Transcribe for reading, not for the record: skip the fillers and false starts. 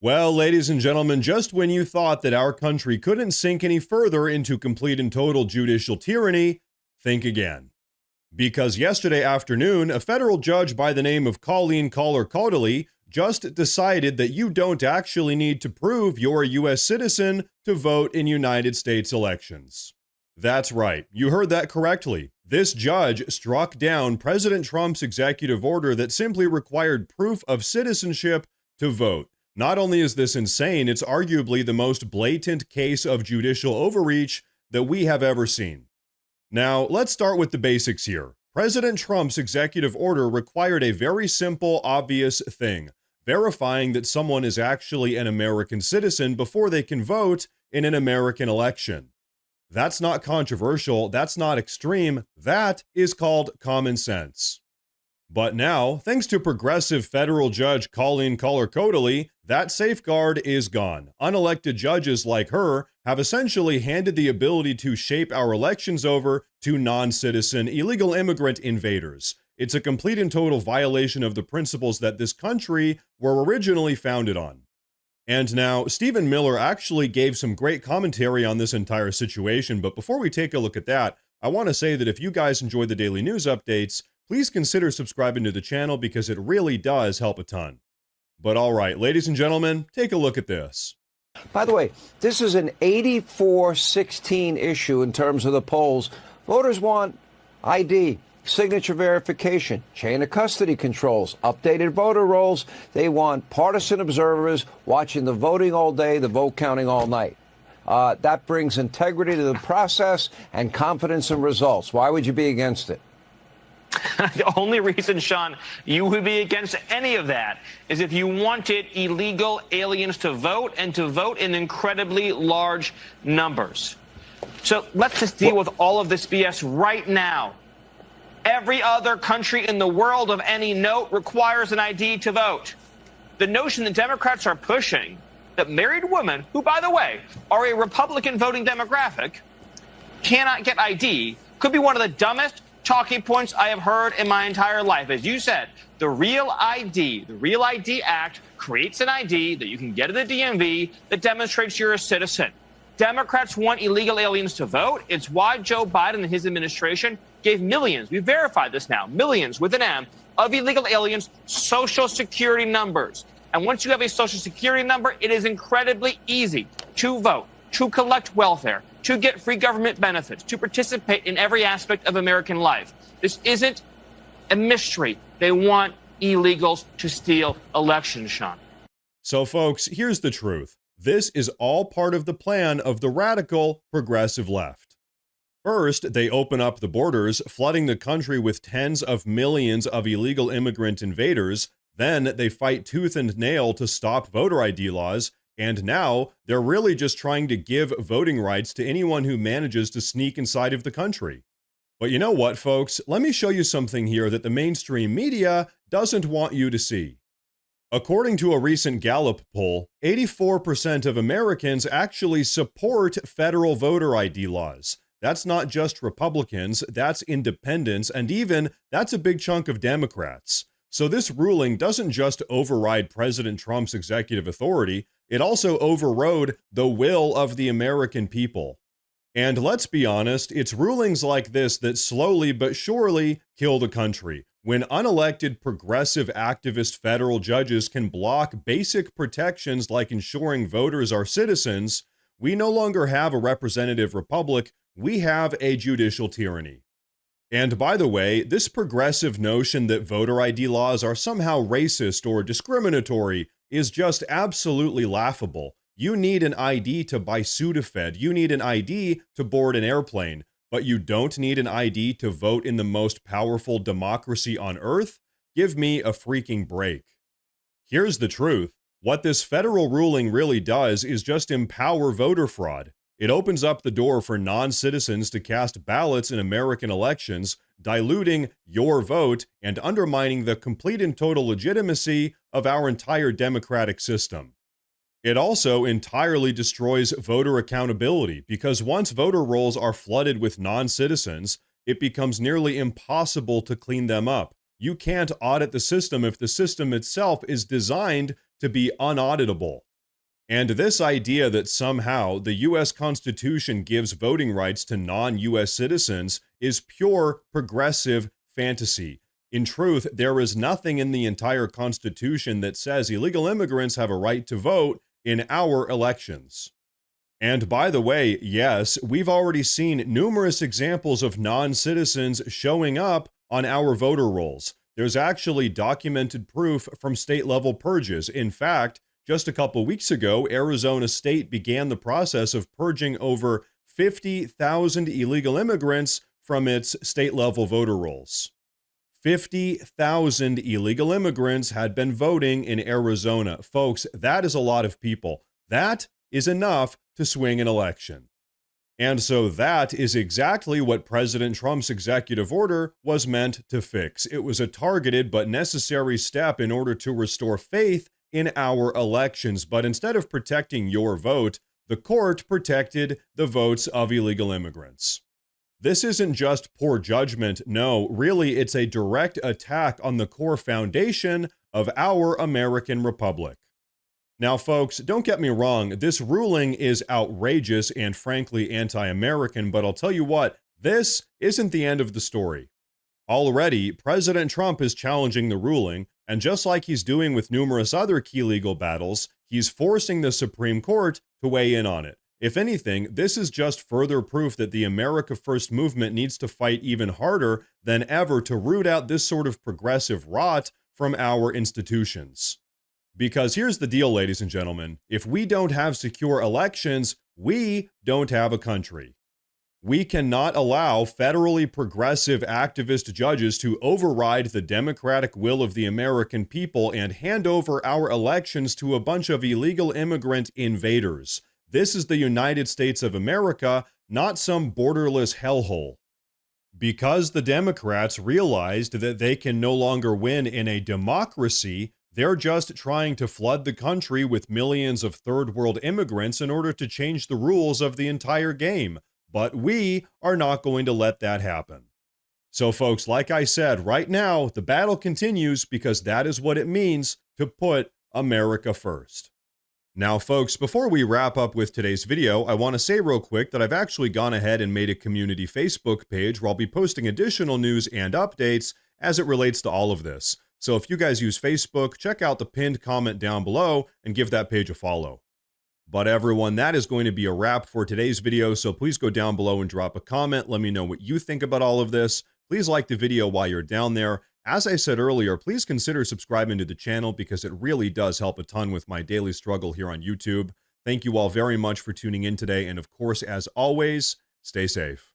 Well, ladies and gentlemen, just when you thought that our country couldn't sink any further into complete and total judicial tyranny, think again. Because yesterday afternoon, a federal judge by the name of Colleen Collar-Caudill just decided that you don't actually need to prove you're a U.S. citizen to vote in United States elections. That's right, you heard that correctly. This judge struck down President Trump's executive order that simply required proof of citizenship to vote. Not only is this insane, it's arguably the most blatant case of judicial overreach that we have ever seen. Now, let's start with the basics here. President Trump's executive order required a very simple, obvious thing: verifying that someone is actually an American citizen before they can vote in an American election. That's not controversial, that's not extreme, that is called common sense. But now, thanks to progressive federal judge Colleen Collar-Caudill, that safeguard is gone. Unelected judges like her have essentially handed the ability to shape our elections over to non-citizen illegal immigrant invaders. It's a complete and total violation of the principles that this country were originally founded on. And now, Stephen Miller actually gave some great commentary on this entire situation, but before we take a look at that, I want to say that if you guys enjoy the daily news updates, please consider subscribing to the channel because it really does help a ton. But all right, ladies and gentlemen, take a look at this. By the way, this is an 84-16 issue in terms of the polls. Voters want ID, signature verification, chain of custody controls, updated voter rolls. They want partisan observers watching the voting all day, the vote counting all night. That brings integrity to the process and confidence in results. Why would you be against it? The only reason, Sean, you would be against any of that is if you wanted illegal aliens to vote and to vote in incredibly large numbers. So let's just deal with all of this BS right now. Every other country in the world of any note requires an ID to vote. The notion that Democrats are pushing that married women, who, by the way, are a Republican voting demographic, cannot get ID could be one of the dumbest talking points I have heard in my entire life. As you said, the Real ID Act creates an ID that you can get at the DMV that demonstrates you're a citizen. Democrats want illegal aliens to vote. It's why Joe Biden and his administration gave millions, we verified this now, millions with an M, of illegal aliens social security numbers. And once you have a social security number, it is incredibly easy to vote, to collect welfare, to get free government benefits, to participate in every aspect of American life. This isn't a mystery. They want illegals to steal elections, Sean. So, folks, here's the truth. This is all part of the plan of the radical progressive left. First, they open up the borders, flooding the country with tens of millions of illegal immigrant invaders. Then they fight tooth and nail to stop voter ID laws. And now they're really just trying to give voting rights to anyone who manages to sneak inside of the country. But you know what, folks? Let me show you something here that the mainstream media doesn't want you to see. According to a recent Gallup poll, 84% of Americans actually support federal voter ID laws. That's not just Republicans, that's independents, and even that's a big chunk of Democrats. So this ruling doesn't just override President Trump's executive authority, it also overrode the will of the American people. And let's be honest, it's rulings like this that slowly but surely kill the country. When unelected progressive activist federal judges can block basic protections like ensuring voters are citizens, we no longer have a representative republic, we have a judicial tyranny. And by the way, this progressive notion that voter ID laws are somehow racist or discriminatory is just absolutely laughable. You need an ID to buy Sudafed, you need an ID to board an airplane, but you don't need an ID to vote in the most powerful democracy on earth? Give me a freaking break. Here's the truth. What this federal ruling really does is just empower voter fraud. It opens up the door for non-citizens to cast ballots in American elections, diluting your vote and undermining the complete and total legitimacy of our entire democratic system. It also entirely destroys voter accountability because once voter rolls are flooded with non-citizens, it becomes nearly impossible to clean them up. You can't audit the system if the system itself is designed to be unauditable. And this idea that somehow the US Constitution gives voting rights to non-US citizens is pure progressive fantasy. In truth, there is nothing in the entire Constitution that says illegal immigrants have a right to vote in our elections. And by the way, yes, we've already seen numerous examples of non-citizens showing up on our voter rolls. There's actually documented proof from state-level purges. In fact, just a couple weeks ago, Arizona State began the process of purging over 50,000 illegal immigrants from its state-level voter rolls. 50,000 illegal immigrants had been voting in Arizona. Folks, that is a lot of people. That is enough to swing an election. And so that is exactly what President Trump's executive order was meant to fix. It was a targeted but necessary step in order to restore faith in our elections. But instead of protecting your vote, the court protected the votes of illegal immigrants. This isn't just poor judgment. No, really, it's a direct attack on the core foundation of our American republic. Now, folks, don't get me wrong, this ruling is outrageous and frankly anti-American, but I'll tell you what, this isn't the end of the story. Already, President Trump is challenging the ruling, and just like he's doing with numerous other key legal battles, he's forcing the Supreme Court to weigh in on it. If anything, this is just further proof that the America First movement needs to fight even harder than ever to root out this sort of progressive rot from our institutions. Because here's the deal, ladies and gentlemen, if we don't have secure elections, we don't have a country. We cannot allow federally progressive activist judges to override the democratic will of the American people and hand over our elections to a bunch of illegal immigrant invaders. This is the United States of America, not some borderless hellhole. Because the Democrats realized that they can no longer win in a democracy, they're just trying to flood the country with millions of third world immigrants in order to change the rules of the entire game. But we are not going to let that happen. So folks, like I said, right now, the battle continues because that is what it means to put America first. Now, folks, before we wrap up with today's video, I want to say real quick that I've actually gone ahead and made a community Facebook page where I'll be posting additional news and updates as it relates to all of this. So if you guys use Facebook, check out the pinned comment down below and give that page a follow. But everyone, that is going to be a wrap for today's video, so please go down below and drop a comment. Let me know what you think about all of this. Please like the video while you're down there. As I said earlier, please consider subscribing to the channel because it really does help a ton with my daily struggle here on YouTube. Thank you all very much for tuning in today, and of course, as always, stay safe.